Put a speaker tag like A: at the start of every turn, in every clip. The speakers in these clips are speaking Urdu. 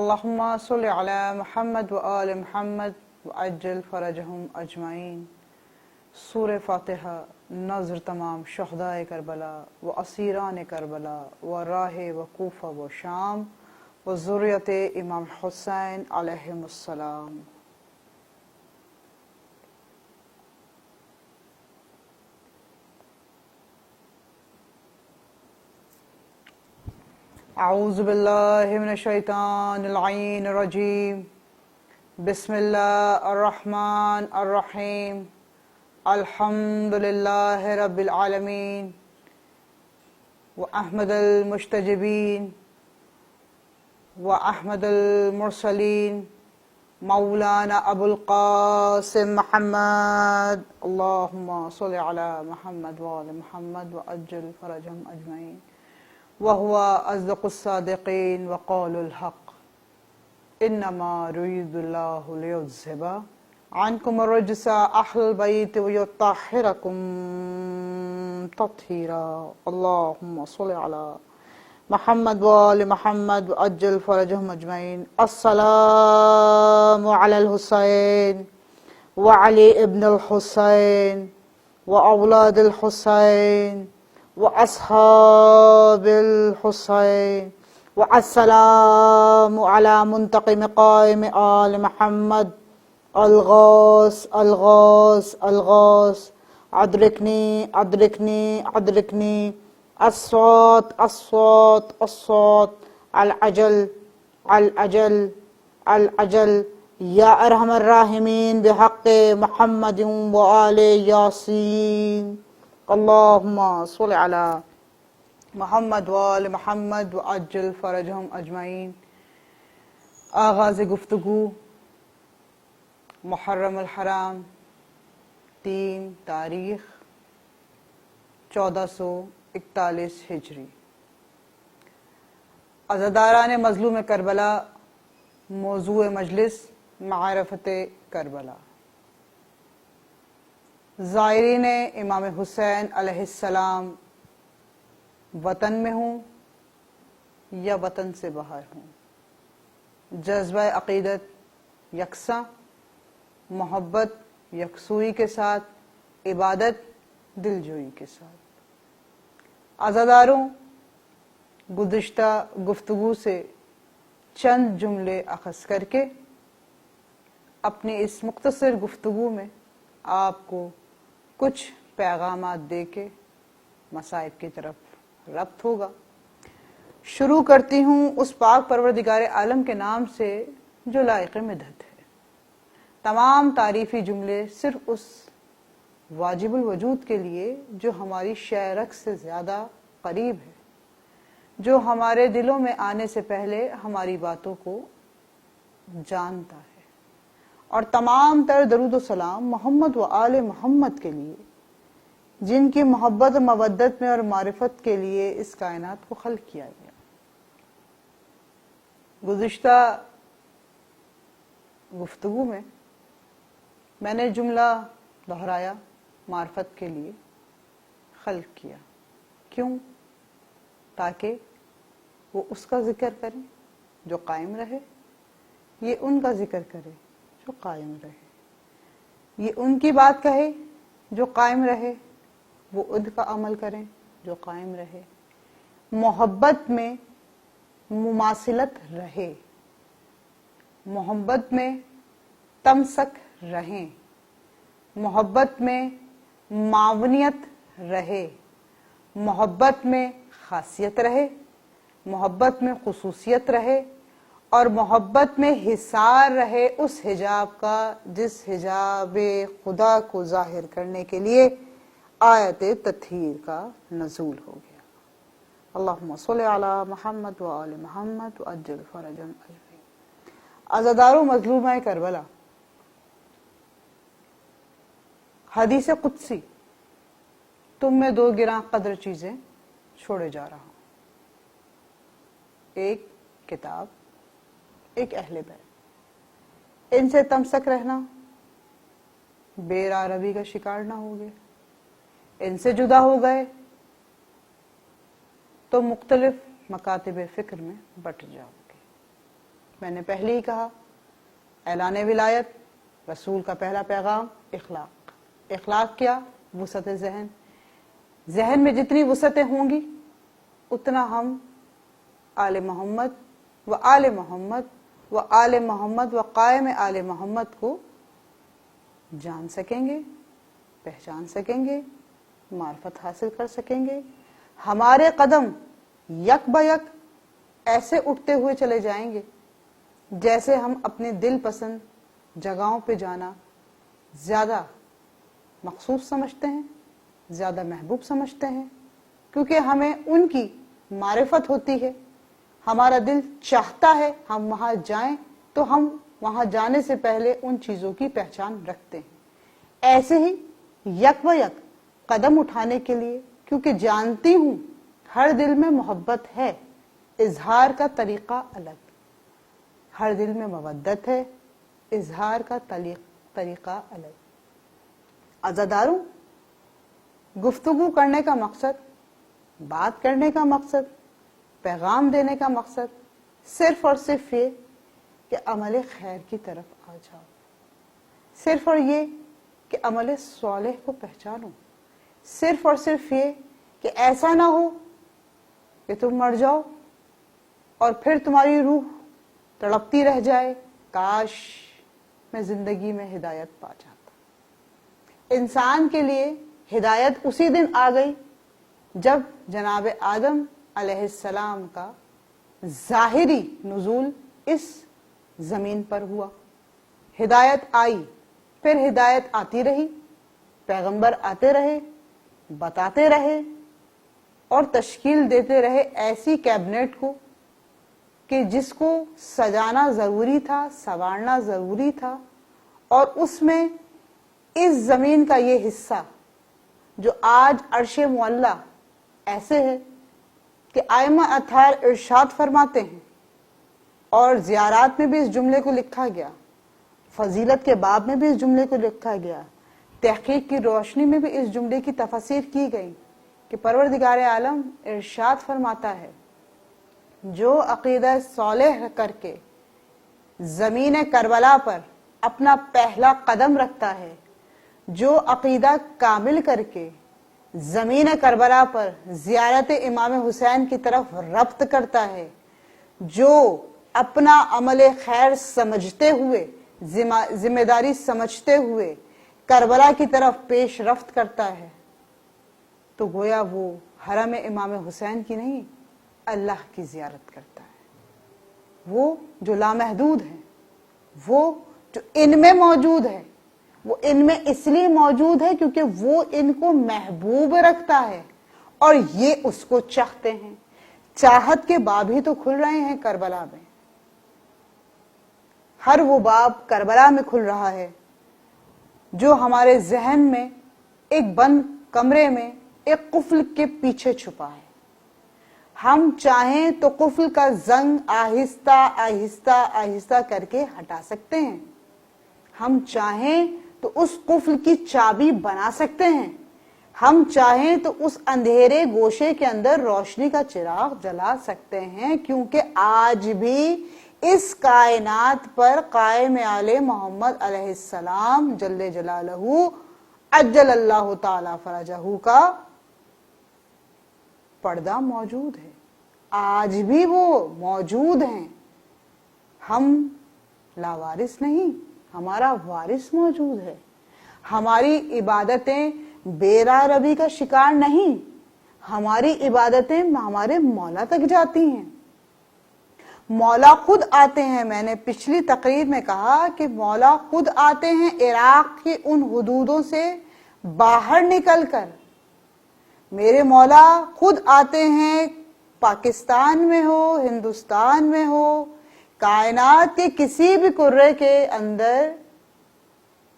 A: اللہم صلی علی محمد و آل محمد وعجل فرجہم اجمعین۔ سورہ فاتحہ نذر تمام شہدائے کربلا و اسیران کربلا و راہ و کوفہ و شام و ذریت امام حسین علیہم السلام۔ اعوذ باللہ من الشیطان اللعین الرجیم۔ بسم اللہ الرحمن الرحیم۔ الحمد للہ رب العالمین واحمد المجتبین واحمد المرسلین مولانا ابو القاسم محمد اللہم صلی علی محمد وآل محمد وعجل فرجہم اجمعین وهو أصدق الصادقين وقول الحق إنما يريد الله ليذهب عنكم الرجس أهل البيت ويطهركم تطهيرا اللهم صل على محمد وآل محمد وعجل فرجهم أجمعين۔ السلام على الحسين وعلي ابن الحسين وأولاد الحسين وأصحاب الحسين والسلام على منتقم قائم آل محمد الغوث الغوث الغوث أدركني أدركني أدركني الصوت الصوت الصوت العجل العجل العجل يا أرحم الراحمين بحق محمد وآل ياسين۔ اللہم صلی علی محمد وآل محمد وعجل فرجہم اجمعین۔ آغاز گفتگو محرم الحرام 3 تاریخ 1441 ہجری۔ عزاداران مظلوم کربلا، موضوع مجلس معرفت کربلا۔ زائرین امام حسین علیہ السلام وطن میں ہوں یا وطن سے باہر ہوں، جذبہ عقیدت یکساں، محبت یکسوئی کے ساتھ، عبادت دلجوئی کے ساتھ۔ عزاداروں، گزشتہ گفتگو سے چند جملے اخذ کر کے اپنی اس مختصر گفتگو میں آپ کو کچھ پیغامات دے کے مصائب کی طرف ربط ہوگا۔ شروع کرتی ہوں اس پاک پروردگار عالم کے نام سے جو لائق مدحت ہے۔ تمام تعریفی جملے صرف اس واجب الوجود کے لیے جو ہماری شعرک سے زیادہ قریب ہے، جو ہمارے دلوں میں آنے سے پہلے ہماری باتوں کو جانتا ہے، اور تمام تر درود و سلام محمد و آل محمد کے لیے، جن کی محبت و مودت میں اور معرفت کے لیے اس کائنات کو خلق کیا گیا۔ گزشتہ گفتگو میں نے جملہ دہرایا، معرفت کے لیے خلق کیا۔ کیوں؟ تاکہ وہ اس کا ذکر کریں جو قائم رہے، یہ ان کا ذکر کرے جو قائم رہے، یہ ان کی بات کہے جو قائم رہے، وہ ان کا عمل کریں جو قائم رہے۔ محبت میں مماثلت رہے، محبت میں تمسک رہیں، محبت میں معاونیت رہے، محبت میں خاصیت رہے، محبت میں خصوصیت رہے، اور محبت میں حصار رہے اس حجاب کا جس حجاب خدا کو ظاہر کرنے کے لیے آیت تطہیر کا نزول ہو گیا۔ اللہم صلی علی محمد وآل محمد وعجل فرجہم اجمعین۔ عزادارو مظلومہ کربلا، حدیث قدسی، تم میں 2 گراں قدر چیزیں چھوڑے جا رہا ہوں، ایک کتاب، ایک اہل بیت۔ ان سے تمسک رہنا، بے راہ روی کا شکار نہ ہو گئے، ان سے جدا ہو گئے تو مختلف مکاتب فکر میں بٹ جاؤ گے۔ میں نے پہلے ہی کہا، اعلان ولایت، رسول کا پہلا پیغام اخلاق۔ اخلاق کیا؟ وسعت ذہن۔ ذہن میں جتنی وسعتیں ہوں گی اتنا ہم آل محمد و آل محمد و آل محمد و قائم آل محمد کو جان سکیں گے، پہچان سکیں گے، معرفت حاصل کر سکیں گے۔ ہمارے قدم یک بہ یک ایسے اٹھتے ہوئے چلے جائیں گے جیسے ہم اپنے دل پسند جگہوں پہ جانا زیادہ مخصوص سمجھتے ہیں، زیادہ محبوب سمجھتے ہیں، کیونکہ ہمیں ان کی معرفت ہوتی ہے۔ ہمارا دل چاہتا ہے ہم وہاں جائیں تو ہم وہاں جانے سے پہلے ان چیزوں کی پہچان رکھتے ہیں۔ ایسے ہی یک بہ یک قدم اٹھانے کے لیے، کیونکہ جانتی ہوں ہر دل میں محبت ہے، اظہار کا طریقہ الگ، ہر دل میں مودت ہے، اظہار کا طریقہ الگ۔ عزاداروں، گفتگو کرنے کا مقصد، بات کرنے کا مقصد، پیغام دینے کا مقصد صرف اور صرف یہ کہ عمل خیر کی طرف آ جاؤ، صرف اور یہ کہ عمل صالح کو پہچانو، صرف اور صرف یہ کہ ایسا نہ ہو کہ تم مر جاؤ اور پھر تمہاری روح تڑپتی رہ جائے، کاش میں زندگی میں ہدایت پا جاتا۔ انسان کے لیے ہدایت اسی دن آ گئی جب جناب آدم علیہ السلام کا ظاہری نزول اس زمین پر ہوا۔ ہدایت آئی، پھر ہدایت آتی رہی، پیغمبر آتے رہے، بتاتے رہے اور تشکیل دیتے رہے ایسی کیبنٹ کو کہ جس کو سجانا ضروری تھا، سنوارنا ضروری تھا، اور اس میں اس زمین کا یہ حصہ جو آج عرش معلی ایسے ہے کہ ائمہ اطہار ارشاد فرماتے ہیں، اور زیارات میں بھی اس جملے کو لکھا گیا، فضیلت کے باب میں بھی اس جملے کو لکھا گیا، تحقیق کی روشنی میں بھی اس جملے کی تفسیر کی گئی کہ پروردگار عالم ارشاد فرماتا ہے، جو عقیدہ صالح کر کے زمین کربلا پر اپنا پہلا قدم رکھتا ہے، جو عقیدہ کامل کر کے زمین کربلا پر زیارت امام حسین کی طرف ربط کرتا ہے، جو اپنا عمل خیر سمجھتے ہوئے، ذمہ داری سمجھتے ہوئے کربلا کی طرف پیش رفت کرتا ہے، تو گویا وہ حرم امام حسین کی نہیں، اللہ کی زیارت کرتا ہے۔ وہ جو لامحدود ہے، وہ جو ان میں موجود ہے، وہ ان میں اس لیے موجود ہے کیونکہ وہ ان کو محبوب رکھتا ہے اور یہ اس کو چاہتے ہیں۔ چاہت کے باب ہی تو کھل رہے ہیں کربلا میں، ہر وہ باب کربلا میں کھل رہا ہے جو ہمارے ذہن میں ایک بند کمرے میں ایک قفل کے پیچھے چھپا ہے۔ ہم چاہیں تو قفل کا زنگ آہستہ آہستہ آہستہ کر کے ہٹا سکتے ہیں، ہم چاہیں تو اس قفل کی چابی بنا سکتے ہیں، ہم چاہیں تو اس اندھیرے گوشے کے اندر روشنی کا چراغ جلا سکتے ہیں، کیونکہ آج بھی اس کائنات پر قائم آل محمد علیہ السلام جل جلالہ عجل اللہ تعالی فرجہ کا پردہ موجود ہے، آج بھی وہ موجود ہیں۔ ہم لاوارث نہیں، ہمارا وارث موجود ہے۔ ہماری عبادتیں بے راہ روی کا شکار نہیں، ہماری عبادتیں ہمارے مولا تک جاتی ہیں، مولا خود آتے ہیں۔ میں نے پچھلی تقریر میں کہا کہ مولا خود آتے ہیں عراق کی ان حدودوں سے باہر نکل کر، میرے مولا خود آتے ہیں، پاکستان میں ہو، ہندوستان میں ہو، کائنات کے کسی بھی کرے کے اندر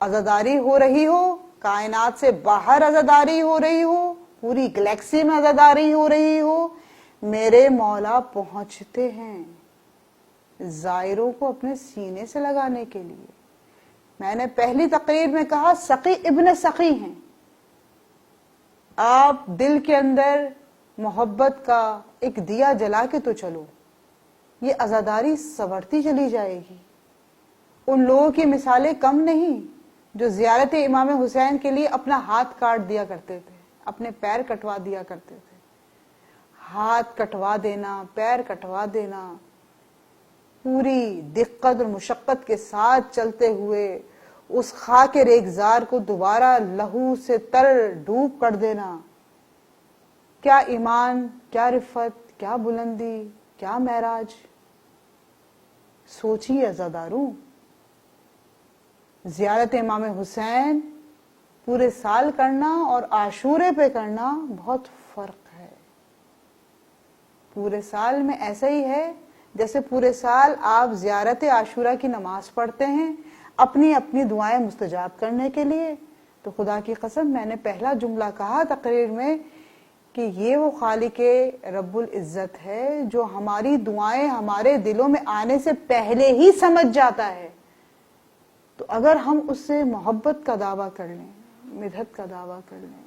A: عزاداری ہو رہی ہو، کائنات سے باہر عزاداری ہو رہی ہو، پوری گلیکسی میں عزاداری ہو رہی ہو، میرے مولا پہنچتے ہیں زائروں کو اپنے سینے سے لگانے کے لیے۔ میں نے پہلی تقریر میں کہا سقی ابن سقی ہیں۔ آپ دل کے اندر محبت کا ایک دیا جلا کے تو چلو، یہ عزاداری سنورتی چلی جائے گی۔ ان لوگوں کی مثالیں کم نہیں جو زیارت امام حسین کے لیے اپنا ہاتھ کاٹ دیا کرتے تھے، اپنے پیر کٹوا دیا کرتے تھے۔ ہاتھ کٹوا دینا، پیر کٹوا دینا، پوری دقت اور مشقت کے ساتھ چلتے ہوئے اس خاک ریگزار کو دوبارہ لہو سے تر ڈوب کر دینا، کیا ایمان، کیا رفت، کیا بلندی، کیا معراج! سوچیے عزاداروں، زیارت امام حسین پورے سال کرنا اور عاشورے پہ کرنا بہت فرق ہے۔ پورے سال میں ایسا ہی ہے جیسے پورے سال آپ زیارت عاشورہ کی نماز پڑھتے ہیں اپنی اپنی دعائیں مستجاب کرنے کے لیے۔ تو خدا کی قسم، میں نے پہلا جملہ کہا تقریر میں کہ یہ وہ خالق رب العزت ہے جو ہماری دعائیں ہمارے دلوں میں آنے سے پہلے ہی سمجھ جاتا ہے۔ تو اگر ہم اس سے محبت کا دعویٰ کر لیں، مدحت کا دعویٰ کر لیں،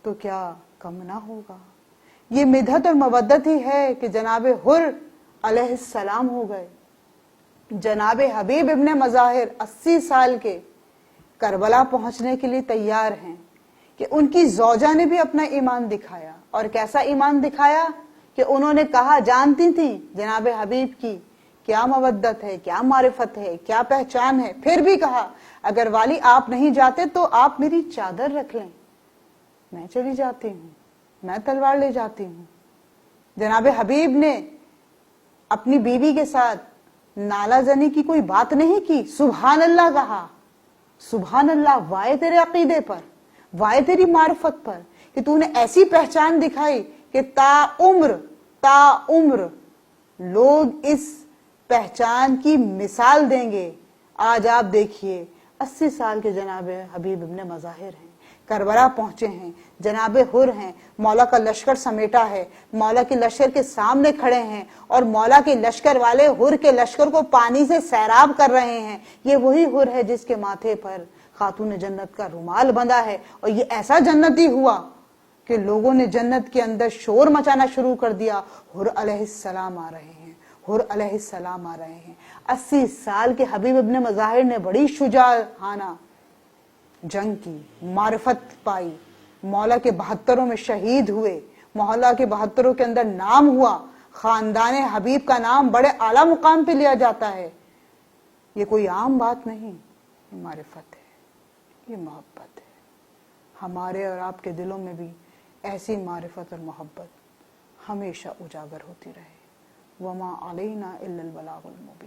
A: تو کیا کم نہ ہوگا؟ یہ مدحت اور مودت ہی ہے کہ جناب حر علیہ السلام ہو گئے، جناب حبیب ابن مظاہر 80 سال کے کربلا پہنچنے کے لیے تیار ہیں کہ ان کی زوجہ نے بھی اپنا ایمان دکھایا۔ اور کیسا ایمان دکھایا کہ انہوں نے کہا، جانتی تھیں جناب حبیب کی کیا مودت ہے، کیا معرفت ہے، کیا پہچان ہے، پھر بھی کہا اگر والی آپ نہیں جاتے تو آپ میری چادر رکھ لیں، میں چلی جاتی ہوں، میں تلوار لے جاتی ہوں۔ جناب حبیب نے اپنی بیوی کے ساتھ نالا زنی کی کوئی بات نہیں کی، سبحان اللہ کہا، سبحان اللہ، وائے تیرے عقیدے پر، وائے تیری معرفت پر کہ تو نے ایسی پہچان دکھائی کہ تا عمر لوگ اس پہچان کی مثال دیں گے۔ آج آپ دیکھیے 80 سال کے جناب حبیب ابن مظاہر ہیں، کربلا پہنچے ہیں، جناب حر ہیں، مولا کا لشکر سمیٹا ہے، مولا کے لشکر کے سامنے کھڑے ہیں اور مولا کے لشکر والے حر کے لشکر کو پانی سے سیراب کر رہے ہیں۔ یہ وہی حر ہے جس کے ماتھے پر خاتون جنت کا رومال بندھا ہے، اور یہ ایسا جنتی ہوا کہ لوگوں نے جنت کے اندر شور مچانا شروع کر دیا، حر علیہ السلام آ رہے ہیں، حر علیہ السلام آ رہے ہیں۔ 80 سال کے حبیب ابن مظاہر نے بڑی شجاعانہ جنگ کی، معرفت پائی، مولا کے 72 میں شہید ہوئے، مولا کے 72 کے اندر نام ہوا، خاندان حبیب کا نام بڑے اعلیٰ مقام پہ لیا جاتا ہے۔ یہ کوئی عام بات نہیں، یہ معرفت ہے، یہ محبت ہے۔ ہمارے اور آپ کے دلوں میں بھی ایسی معرفت اور محبت ہمیشہ اجاگر ہوتی رہے۔ وما علینا الا البلاغ المبین۔